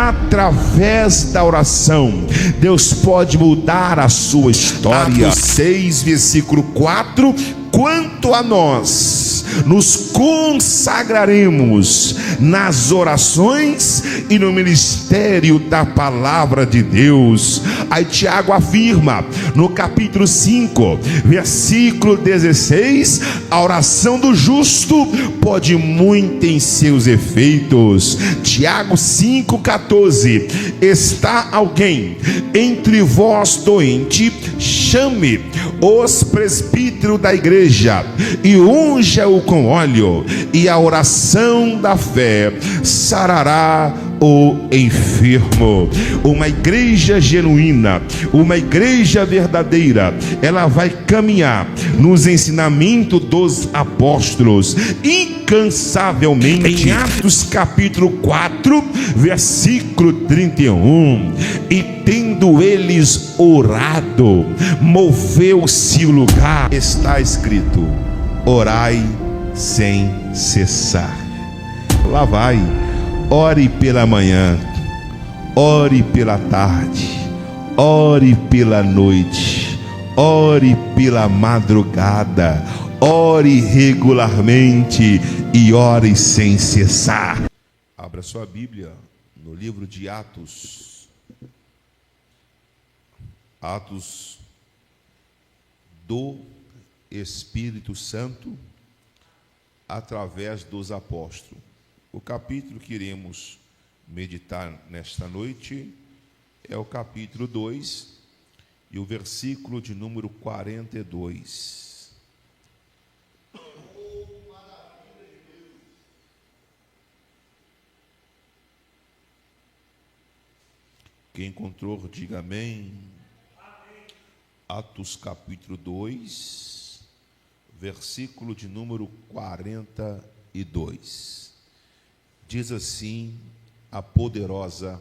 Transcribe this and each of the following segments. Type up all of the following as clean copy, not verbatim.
através da oração, Deus pode mudar a sua história. Atos 6, versículo 4: quanto a nós, nos consagraremos nas orações e no ministério da palavra de Deus. Aí Tiago afirma no capítulo 5, versículo 16: a oração do justo pode muito em seus efeitos. Tiago 5,14: está alguém entre vós doente, chame os presbíteros da igreja e unja-o com óleo, e a oração da fé sarará o enfermo. Uma igreja genuína, uma igreja verdadeira, ela vai caminhar nos ensinamentos dos apóstolos incansavelmente. Em Atos capítulo 4, versículo 31: e tendo eles orado, moveu-se o lugar. Está escrito: orai sem cessar. Lá vai. Ore pela manhã, ore pela tarde, ore pela noite, ore pela madrugada, ore regularmente e ore sem cessar. Abra sua Bíblia no livro de Atos. Atos do Espírito Santo através dos apóstolos. O capítulo que iremos meditar nesta noite é o capítulo 2 e o versículo de número 42. Quem encontrou, diga amém. Atos capítulo 2, versículo de número 42. Diz assim a poderosa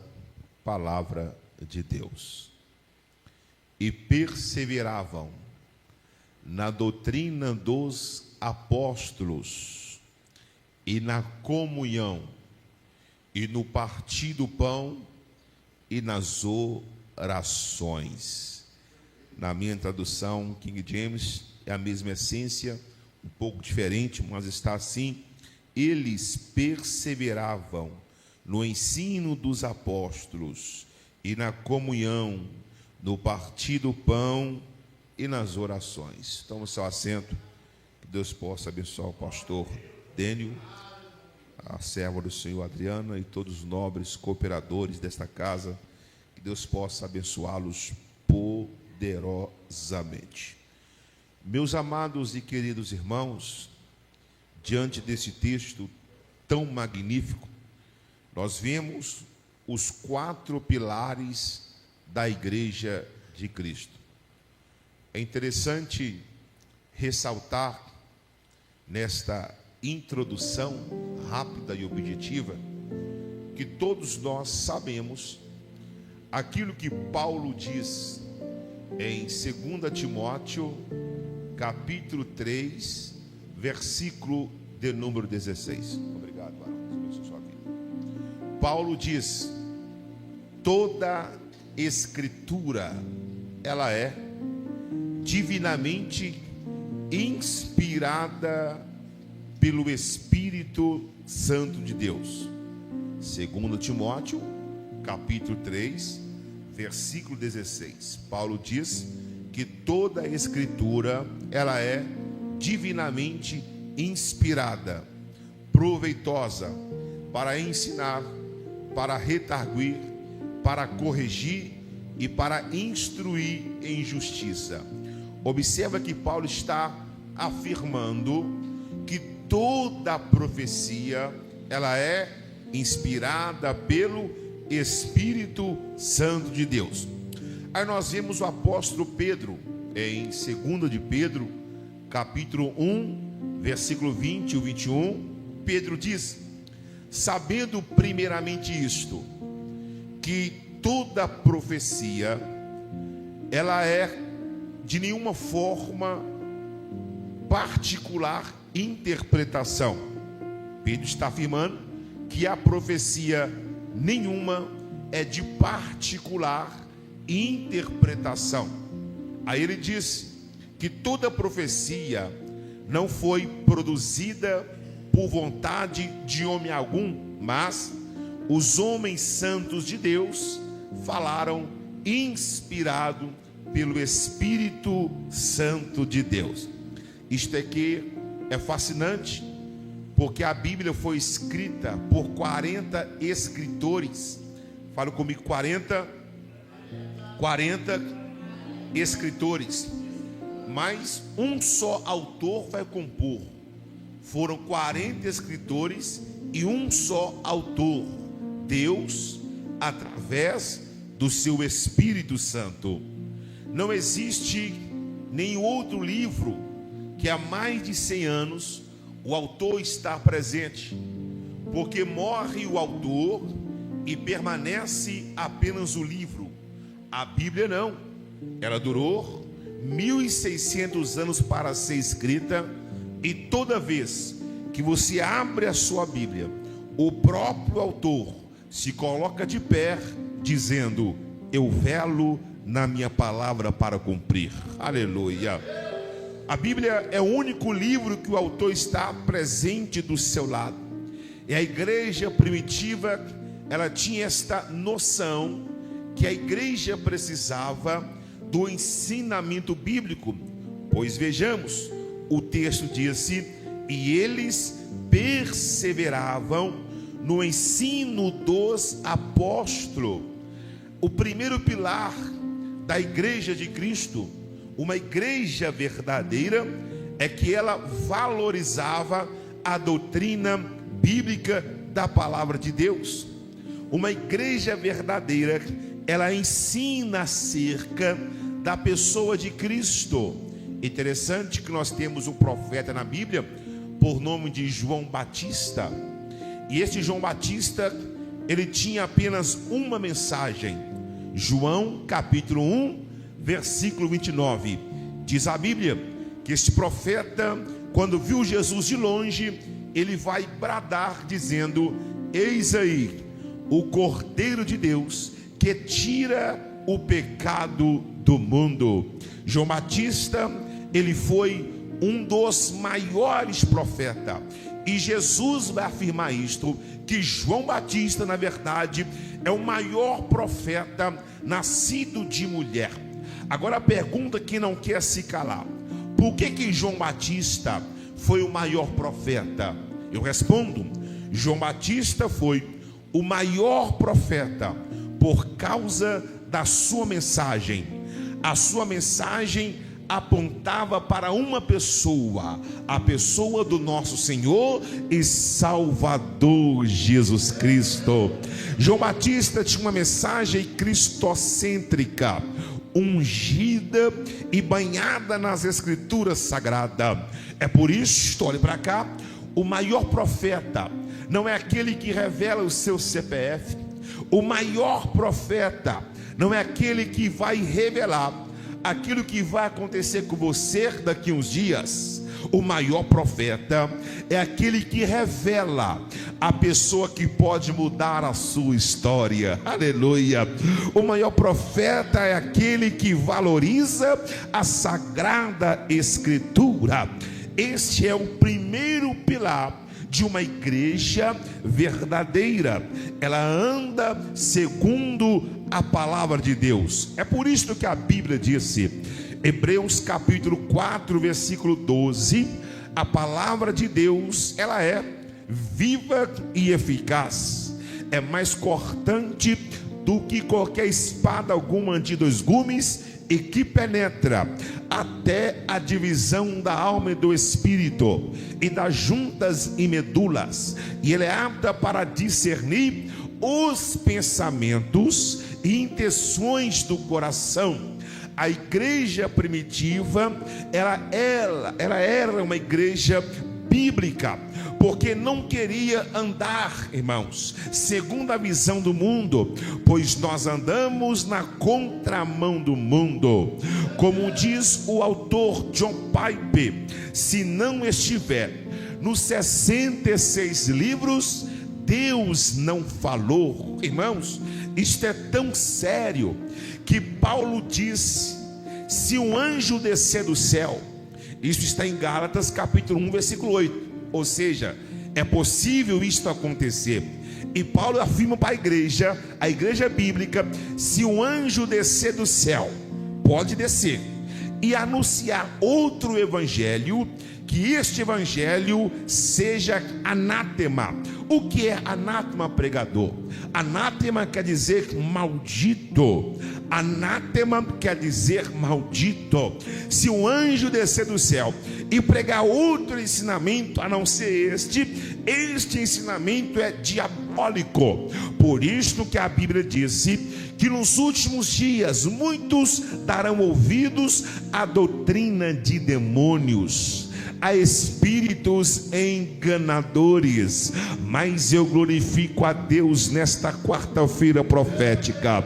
palavra de Deus: e perseveravam na doutrina dos apóstolos, e na comunhão, e no partir do pão, e nas orações. Na minha tradução, King James, é a mesma essência, um pouco diferente, mas está assim: eles perseveravam no ensino dos apóstolos e na comunhão, no partir do pão e nas orações. Toma o seu assento, que Deus possa abençoar o pastor Dênio, a serva do Senhor Adriana e todos os nobres cooperadores desta casa. Que Deus possa abençoá-los poderosamente. Meus amados e queridos irmãos, diante desse texto tão magnífico, nós vemos os 4 pilares da Igreja de Cristo. É interessante ressaltar nesta introdução rápida e objetiva que todos nós sabemos aquilo que Paulo diz em 2 Timóteo capítulo 3, versículo de número 16. Obrigado, Barão. Paulo diz: toda escritura, ela é divinamente inspirada pelo Espírito Santo de Deus. 2 Timóteo, capítulo 3, versículo 16. Paulo diz que toda a escritura, ela é divinamente inspirada, proveitosa para ensinar, para redarguir, para corrigir e para instruir em justiça. Observa que Paulo está afirmando que toda a profecia, ela é inspirada pelo Espírito Santo de Deus. Aí nós vemos o apóstolo Pedro em 2 de Pedro, capítulo 1, versículo 20 e 21. Pedro diz: sabendo primeiramente isto, que toda profecia, ela é de nenhuma forma particular interpretação. Pedro está afirmando que a profecia nenhuma é de particular interpretação. Aí ele disse que toda profecia não foi produzida por vontade de homem algum, mas os homens santos de Deus falaram inspirado pelo Espírito Santo de Deus. Isto aqui é fascinante, porque a Bíblia foi escrita por 40 escritores. Fala comigo, 40 escritores. Mas um só autor vai compor. Foram 40 escritores e um só autor, Deus, através do seu Espírito Santo. Não existe nenhum outro livro que há mais de 100 anos o autor está presente, porque morre o autor e permanece apenas o livro. A Bíblia não, ela durou 1600 anos para ser escrita, e toda vez que você abre a sua Bíblia, o próprio autor se coloca de pé, dizendo: eu velo na minha palavra para cumprir. Aleluia. A Bíblia é o único livro que o autor está presente do seu lado. E a igreja primitiva, ela tinha esta noção que a igreja precisava do ensinamento bíblico. Pois vejamos, o texto diz-se: e eles perseveravam no ensino dos apóstolos. O primeiro pilar da igreja de Cristo, uma igreja verdadeira, é que ela valorizava a doutrina bíblica da palavra de Deus. Uma igreja verdadeira, ela ensina acerca da pessoa de Cristo. Interessante que nós temos um profeta na Bíblia por nome de João Batista. E este João Batista, ele tinha apenas uma mensagem. João capítulo 1 versículo 29, diz a Bíblia que este profeta, quando viu Jesus de longe, ele vai bradar dizendo: eis aí o Cordeiro de Deus que tira o pecado do mundo. João Batista, ele foi um dos maiores profetas, e Jesus vai afirmar isto, que João Batista, na verdade, é o maior profeta nascido de mulher. Agora a pergunta que não quer se calar: por que João Batista foi o maior profeta? Eu respondo: João Batista foi o maior profeta por causa da sua mensagem. A sua mensagem apontava para uma pessoa, a pessoa do nosso Senhor e Salvador Jesus Cristo. João Batista tinha uma mensagem cristocêntrica, ungida e banhada nas escrituras sagradas. É por isso, olhe para cá, o maior profeta não é aquele que revela o seu CPF. O maior profeta não é aquele que vai revelar aquilo que vai acontecer com você daqui a uns dias. O maior profeta é aquele que revela a pessoa que pode mudar a sua história. Aleluia. O maior profeta é aquele que valoriza a Sagrada Escritura. Este é o primeiro pilar de uma igreja verdadeira. Ela anda segundo a palavra de Deus. É por isso que a Bíblia disse, Hebreus capítulo 4 versículo 12, a palavra de Deus, ela é viva e eficaz, é mais cortante do que qualquer espada alguma de dois gumes, e que penetra até a divisão da alma e do espírito, e das juntas e medulas, e ela é apta para discernir os pensamentos e intenções do coração. A igreja primitiva, ela era uma igreja bíblica, porque não queria andar, irmãos, segundo a visão do mundo, pois nós andamos na contramão do mundo. Como diz o autor John Piper, se não estiver nos 66 livros, Deus não falou. Irmãos, Isto é tão sério que Paulo diz: se um anjo descer do céu, isso está em Gálatas capítulo 1 versículo 8, ou seja, é possível isto acontecer. E Paulo afirma para a igreja bíblica: se um anjo descer do céu, pode descer e anunciar outro evangelho, que este evangelho seja anátema. O que é anátema, pregador? Anátema quer dizer maldito. Anátema quer dizer maldito. Se um anjo descer do céu e pregar outro ensinamento a não ser este ensinamento é diabólico. Por isso que a Bíblia disse que nos últimos dias muitos darão ouvidos à doutrina de demônios, a espíritos enganadores. Mas eu glorifico a Deus nesta quarta-feira profética,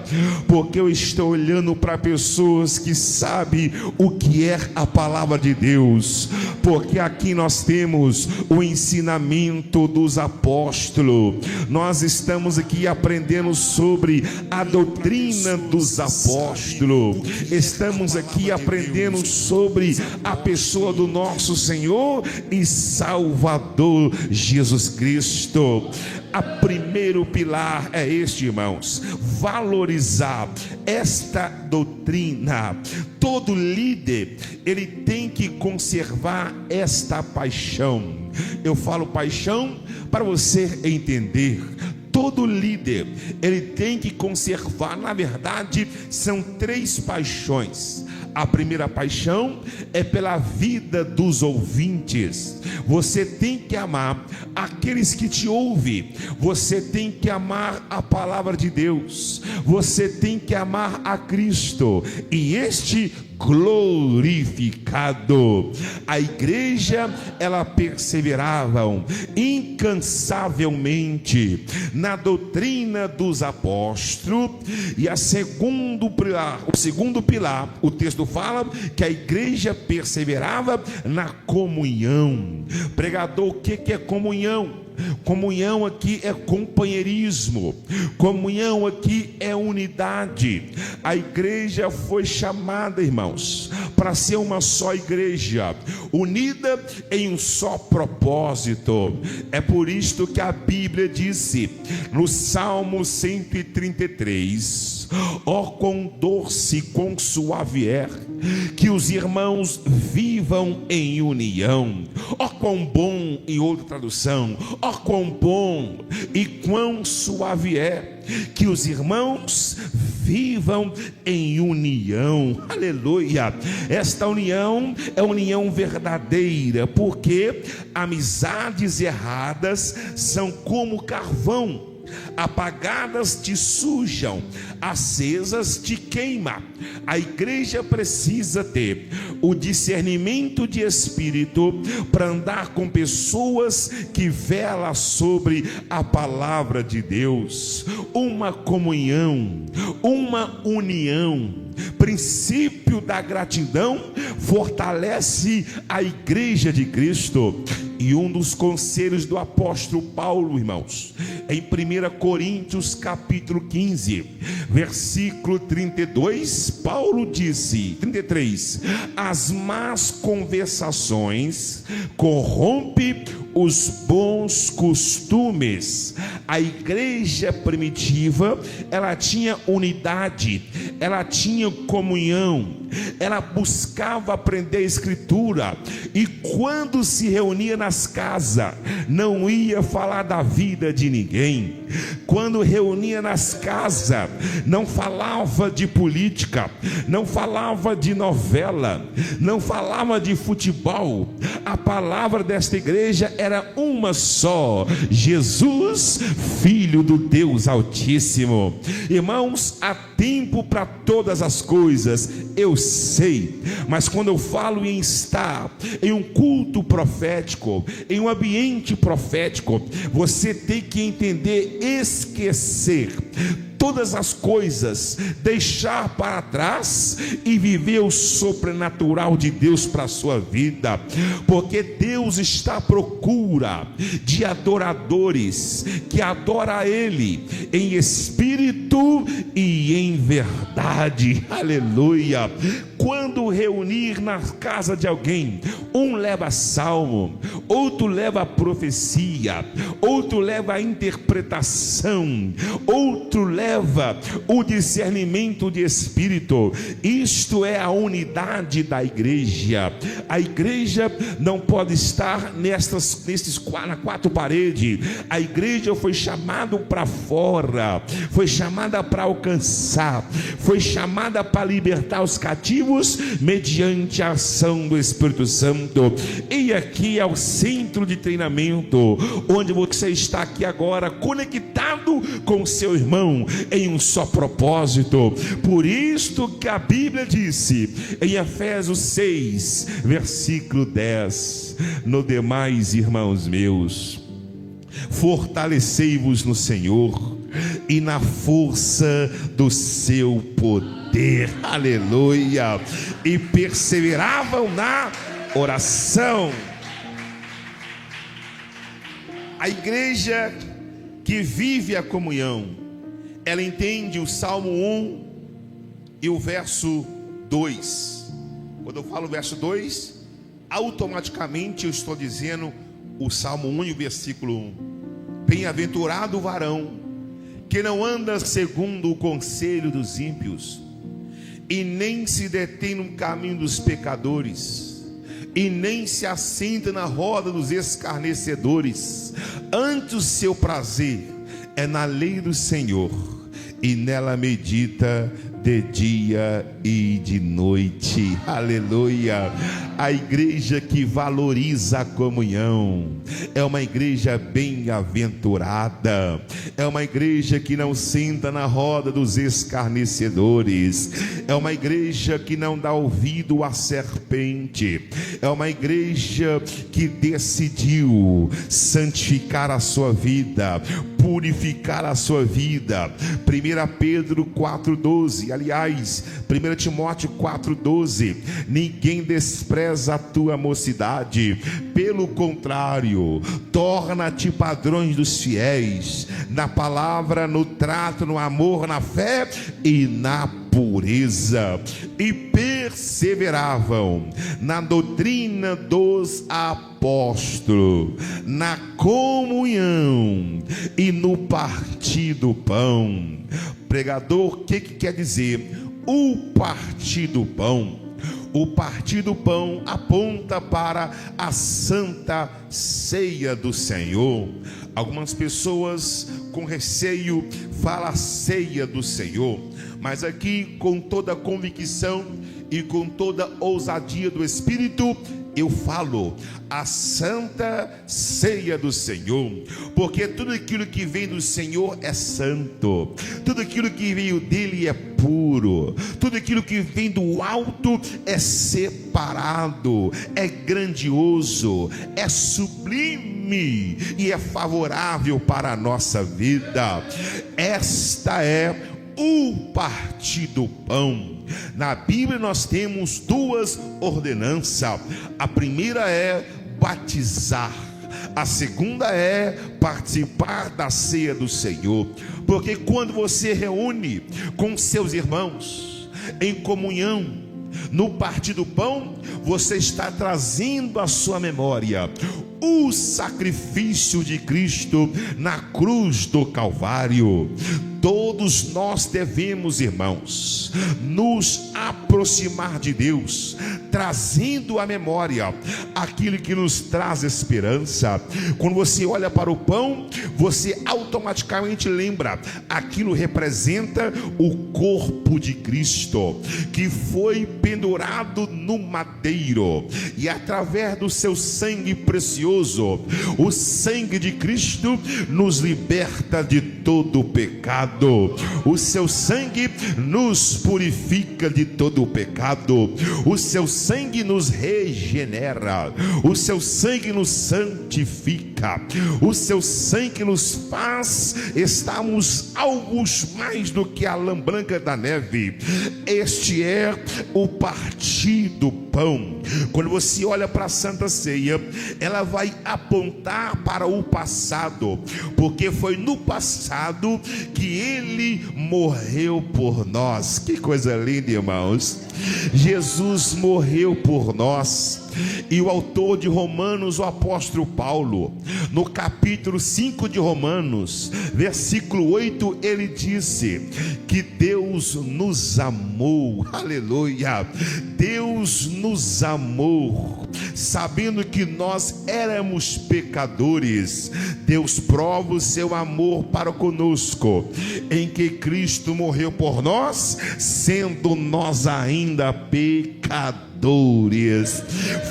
porque eu estou olhando para pessoas que sabem o que é a palavra de Deus, porque aqui nós temos o ensinamento dos apóstolos. Nós estamos aqui aprendendo sobre a doutrina dos apóstolos, estamos aqui aprendendo sobre a pessoa do nosso Senhor e Salvador Jesus Cristo. A primeiro pilar é este, irmãos: valorizar esta doutrina. Todo líder, ele tem que conservar esta paixão. Eu falo paixão para você entender. Todo líder, ele tem que conservar, na verdade, são 3 paixões. A primeira paixão é pela vida dos ouvintes. Você tem que amar aqueles que te ouvem. Você tem que amar a palavra de Deus. Você tem que amar a Cristo, e este glorificado. A igreja, ela perseverava incansavelmente na doutrina dos apóstolos. E o segundo pilar, o texto fala que a igreja perseverava na comunhão. Pregador, o que é comunhão? Comunhão aqui é companheirismo, comunhão aqui é unidade. A igreja foi chamada, irmãos, para ser uma só igreja, unida em um só propósito. É por isto que a Bíblia disse no Salmo 133: ó, quão doce, quão suave é que os irmãos vivam em união. Ó, quão bom, em outra tradução, ó, quão bom e quão suave é que os irmãos vivam em união. Aleluia. Esta união é união verdadeira, porque amizades erradas são como carvão: apagadas te sujam, acesas te queima. A igreja precisa ter o discernimento de espírito para andar com pessoas que velam sobre a palavra de Deus. Uma comunhão, uma união. Princípio da gratidão fortalece a igreja de Cristo. E um dos conselhos do apóstolo Paulo, irmãos, em 1 Coríntios capítulo 15, versículo 32, Paulo disse, 33: as más conversações corrompem os bons costumes. A igreja primitiva, ela tinha unidade, ela tinha comunhão, ela buscava aprender a escritura, e quando se reunia nas casas, não ia falar da vida de ninguém. Quando reunia nas casas, não falava de política, não falava de novela, não falava de futebol. A palavra desta igreja era uma só: Jesus, Filho do Deus Altíssimo. Irmãos, há tempo para todas as coisas, eu sei, mas quando eu falo em estar em um culto profético, em um ambiente profético, você tem que entender, esquecer todas as coisas, deixar para trás e viver o sobrenatural de Deus para a sua vida, porque Deus está à procura de adoradores que adoram a Ele em espírito e em verdade. Aleluia. Quando reunir na casa de alguém, um leva salmo, outro leva profecia, outro leva a interpretação, outro leva o discernimento de espírito. Isto é a unidade da igreja. A igreja não pode estar na quatro paredes. A igreja foi chamada para fora, foi chamada para alcançar, foi chamada para libertar os cativos mediante a ação do Espírito Santo. E aqui é o centro de treinamento, onde você está aqui agora conectado com seu irmão em um só propósito. Por isto que a Bíblia disse em Efésios 6 versículo 10: no demais, irmãos meus, fortalecei-vos no Senhor e na força do seu poder. Aleluia. E perseveravam na oração. A igreja que vive a comunhão, ela entende o Salmo 1 e o verso 2. Quando eu falo o verso 2, automaticamente eu estou dizendo o Salmo 1 e o versículo 1. Bem-aventurado o varão que não anda segundo o conselho dos ímpios, e nem se detém no caminho dos pecadores, e nem se assenta na roda dos escarnecedores. Antes o seu prazer é na lei do Senhor, e nela medita de dia e de noite. Aleluia. A igreja que valoriza a comunhão é uma igreja bem-aventurada, é uma igreja que não senta na roda dos escarnecedores, é uma igreja que não dá ouvido à serpente, é uma igreja que decidiu santificar a sua vida, purificar a sua vida. 1 Pedro 4,12, aliás, 1 Timóteo 4,12: ninguém despreza a tua mocidade, pelo contrário, torna-te padrões dos fiéis, na palavra, no trato, no amor, na fé e na pureza. E perseveravam na doutrina dos apóstolos, na comunhão e no partir do pão. Pregador, o que quer dizer o partir do pão? O partir do pão aponta para a santa ceia do Senhor. Algumas pessoas com receio falam a ceia do Senhor, mas aqui com toda a convicção e com toda a ousadia do Espírito, eu falo a santa ceia do Senhor, porque tudo aquilo que vem do Senhor é santo, tudo aquilo que veio dele é puro, tudo aquilo que vem do alto é separado, é grandioso, é sublime e é favorável para a nossa vida. Esta é o partir do pão. Na Bíblia nós temos duas ordenanças. A primeira é batizar, a segunda é participar da ceia do Senhor. Porque quando você reúne com seus irmãos em comunhão, no partir do pão, você está trazendo à sua memória o sacrifício de Cristo na cruz do Calvário. Todos nós devemos, irmãos, nos aproximar de Deus, trazendo à memória aquilo que nos traz esperança. Quando você olha para o pão, você automaticamente lembra, aquilo representa o corpo de Cristo, que foi pendurado no madeiro, e através do seu sangue precioso, o sangue de Cristo nos liberta de todo o pecado. O seu sangue nos purifica de todo o pecado. O seu sangue nos regenera. O seu sangue nos santifica. branca. O seu sangue nos faz estarmos alvos mais do que a lã branca da neve. Este é o partir do pão. Quando você olha para a Santa Ceia, ela vai apontar para o passado, porque foi no passado que ele morreu por nós. Que coisa linda, irmãos. Jesus morreu por nós. E o autor de Romanos, o apóstolo Paulo, no capítulo 5 de Romanos, versículo 8, ele disse que Deus nos amou, aleluia, Deus nos amou, sabendo que nós éramos pecadores. Deus prova o seu amor para conosco, em que Cristo morreu por nós, sendo nós ainda pecadores.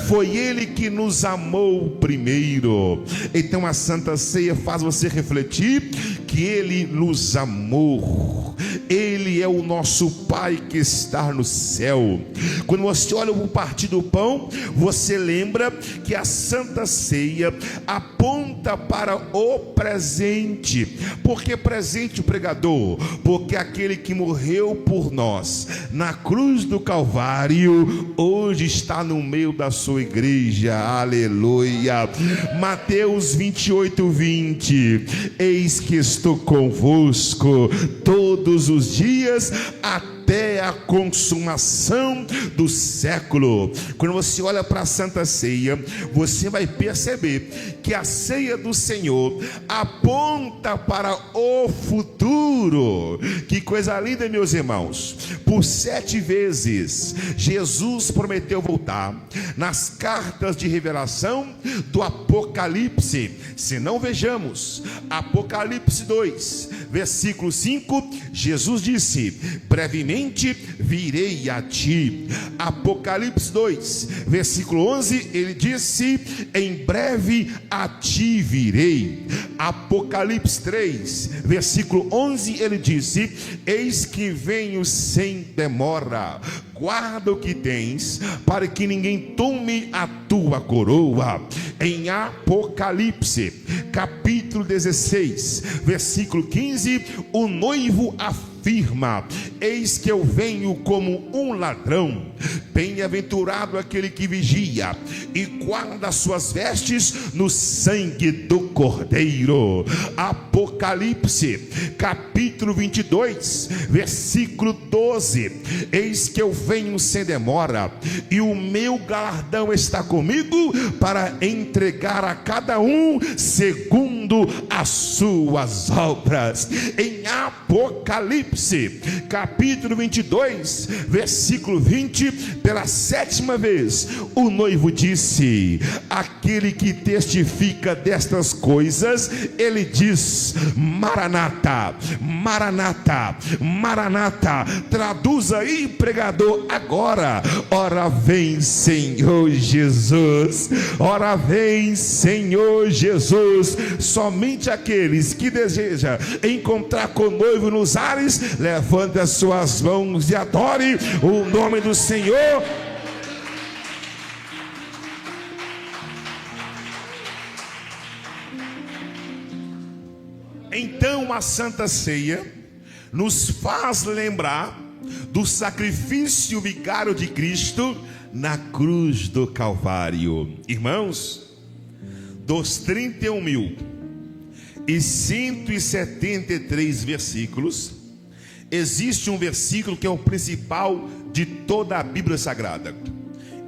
Foi ele que nos amou primeiro. Então a Santa Ceia faz você refletir que ele nos amou. Ele é o nosso Pai que está no céu. Quando você olha o partir do pão, você lembra que a Santa Ceia aponta para o presente. Por que presente, o pregador? Porque aquele que morreu por nós na cruz do Calvário hoje está no meio da sua igreja, aleluia. Mateus 28:20: eis que estou convosco todos os dias até a consumação do século. Quando você olha para a Santa Ceia, você vai perceber que a ceia do Senhor aponta para o futuro. Que coisa linda, meus irmãos. Por 7 vezes Jesus prometeu voltar. Nas cartas de revelação do Apocalipse, se não vejamos, Apocalipse 2, versículo 5, Jesus disse: brevemente virei a ti. Apocalipse 2, versículo 11, ele disse: em breve a ti virei. Apocalipse 3, versículo 11, ele disse: eis que venho sem demora. Guarda o que tens, para que ninguém tome a tua coroa. Em Apocalipse, capítulo 16, versículo 15, o noivo afirma: eis que eu venho como um ladrão. Bem-aventurado aquele que vigia e guarda suas vestes no sangue do Cordeiro. Apocalipse, capítulo 22, versículo 12: eis que eu venho sem demora, e o meu galardão está comigo para entregar a cada um segundo as suas obras. Em Apocalipse, capítulo 22, versículo 20, pela 7ª vez, o noivo disse: aquele que testifica destas coisas, ele diz: Maranata, Maranata, Maranata. Traduz aí, pregador, agora. Ora vem, Senhor Jesus. Ora vem, Senhor Jesus. Somente aqueles que desejam encontrar com o noivo nos ares, levante as suas mãos e adore o nome do Senhor. Então a Santa Ceia nos faz lembrar do sacrifício vicário de Cristo na cruz do Calvário. Irmãos, dos 31.173 versículos, existe um versículo que é o principal de toda a Bíblia Sagrada.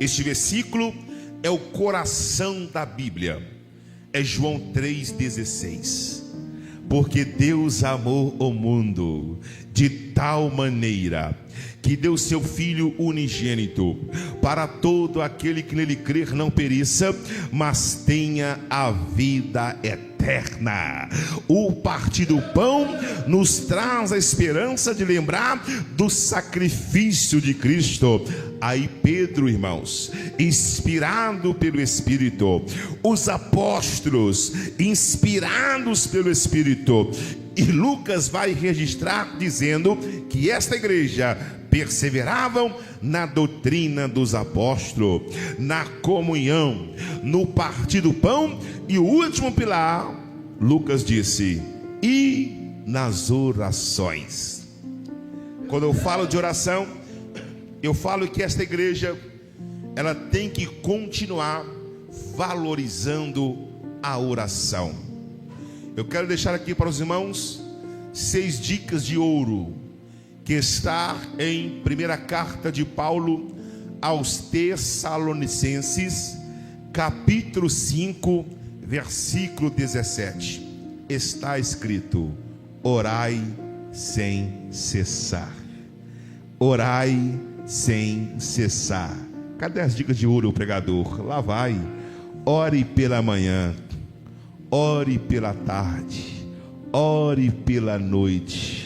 Este versículo é o coração da Bíblia. É João 3,16. Porque Deus amou o mundo de tal maneira que deu seu Filho unigênito, para todo aquele que nele crer não pereça, mas tenha a vida eterna. O partir do pão nos traz a esperança de lembrar do sacrifício de Cristo. Aí Pedro, irmãos, inspirado pelo Espírito, os apóstolos, inspirados pelo Espírito, e Lucas vai registrar dizendo que esta igreja perseveravam na doutrina dos apóstolos, na comunhão, no partir do pão, e o último pilar, Lucas disse, e nas orações. Quando eu falo de oração, eu falo que esta igreja, ela tem que continuar valorizando a oração. Eu quero deixar aqui para os irmãos 6 dicas de ouro, que está em primeira carta de Paulo aos Tessalonicenses, capítulo 5, versículo 17. Está escrito: orai sem cessar. Orai sem cessar. Cadê as dicas de ouro, pregador? Lá vai. Ore pela manhã, ore pela tarde, ore pela noite,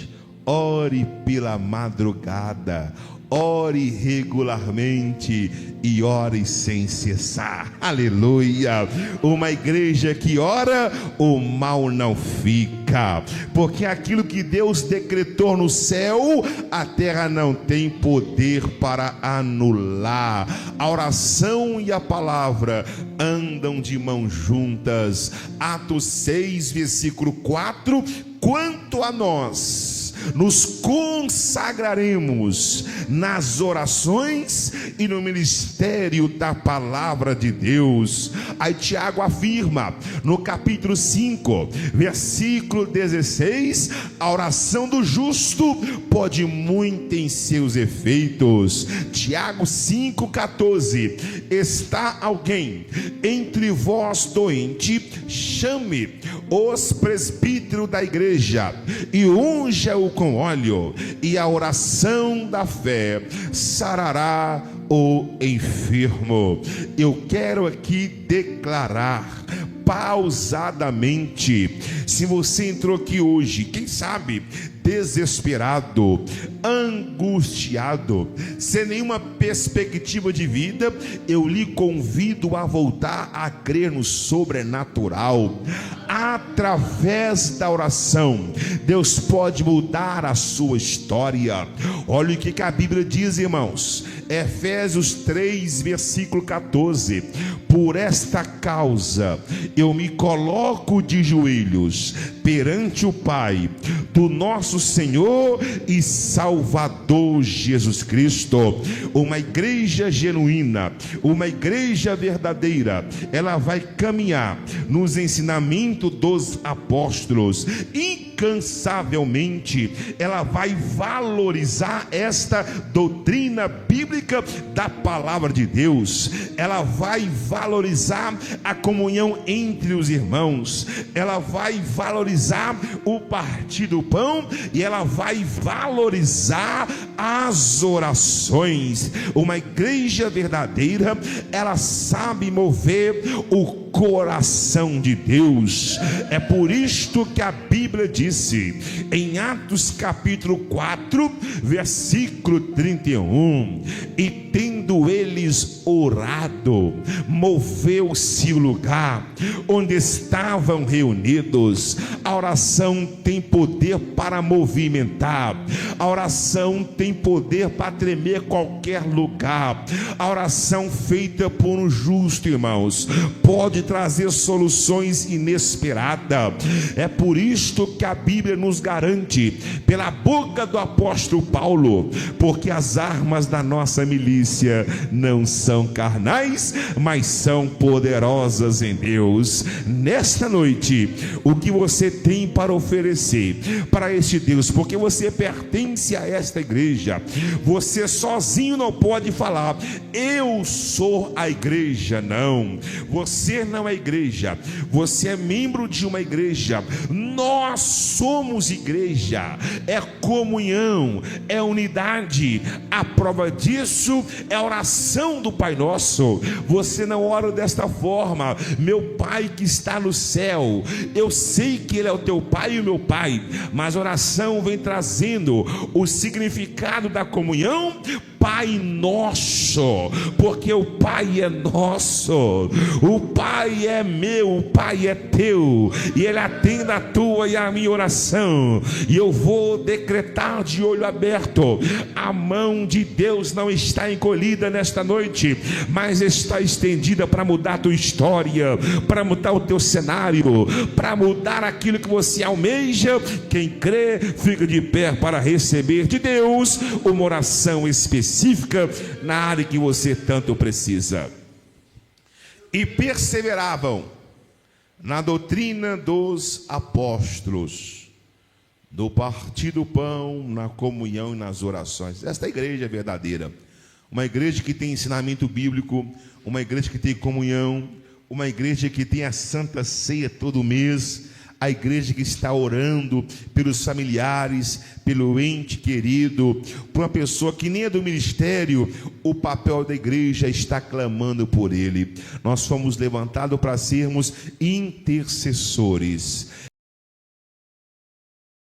ore pela madrugada, ore regularmente e ore sem cessar. Aleluia! Uma igreja que ora, o mal não fica, porque aquilo que Deus decretou no céu, a terra não tem poder para anular. A oração e a palavra andam de mãos juntas. Atos 6, versículo 4: quanto a nós, nos consagraremos nas orações e no ministério da palavra de Deus. Aí Tiago afirma no capítulo 5, versículo 16: a oração do justo pode muito em seus efeitos. Tiago 5,14: está alguém entre vós doente, chame os presbíteros da igreja e unja-o com óleo, e a oração da fé sarará o enfermo. Eu quero aqui declarar pausadamente: se você entrou aqui hoje, quem sabe desesperado, angustiado, sem nenhuma perspectiva de vida, eu lhe convido a voltar a crer no sobrenatural. Através da oração, Deus pode mudar a sua história. Olha o que a Bíblia diz, irmãos. Efésios 3, versículo 14: por esta causa eu me coloco de joelhos perante o Pai do nosso Senhor e Salvador Jesus Cristo. Uma igreja genuína, uma igreja verdadeira, ela vai caminhar nos ensinamentos dos apóstolos, incansavelmente ela vai valorizar esta doutrina bíblica da palavra de Deus. Ela vai valorizar a comunhão entre os irmãos, ela vai valorizar o partir do pão, e ela vai valorizar as orações. Uma igreja verdadeira, ela sabe mover o coração de Deus. É por isto que a Bíblia disse em Atos capítulo 4, versículo 31: e tendo eles orado, moveu-se o lugar onde estavam reunidos. A oração tem poder para movimentar, a oração tem poder para tremer qualquer lugar. A oração feita por um justo, irmãos, pode trazer soluções inesperadas. É por isto que a Bíblia nos garante, pela boca do apóstolo Paulo: porque as armas da nossa milícia não são carnais, mas são poderosas em Deus. Nesta noite, o que você tem para oferecer para este Deus? Porque você pertence a esta igreja. Você sozinho não pode falar: eu sou a igreja. Não, você não é igreja, você é membro de uma igreja. Nós somos igreja, é comunhão, é unidade. A prova disso é a oração do Pai Nosso. Você não ora desta forma: meu Pai que está no céu. Eu sei que Ele é o teu Pai e o meu Pai, mas a oração vem trazendo o significado da comunhão Pai Nosso, porque o Pai é nosso, o Pai é meu, o Pai é teu, e Ele atende a tua e a minha oração. E eu vou decretar de olho aberto: a mão de Deus não está encolhida nesta noite, mas está estendida para mudar a tua história, para mudar o teu cenário, para mudar aquilo que você almeja. Quem crê, fica de pé para receber de Deus uma oração específica na área que você tanto precisa. E perseveravam na doutrina dos apóstolos, no partir do pão, na comunhão e nas orações. Esta é a igreja verdadeira, uma igreja que tem ensinamento bíblico, uma igreja que tem comunhão, uma igreja que tem a Santa Ceia todo mês, a igreja que está orando pelos familiares, pelo ente querido, por uma pessoa que nem é do ministério. O papel da igreja está clamando por ele. Nós fomos levantados para sermos intercessores.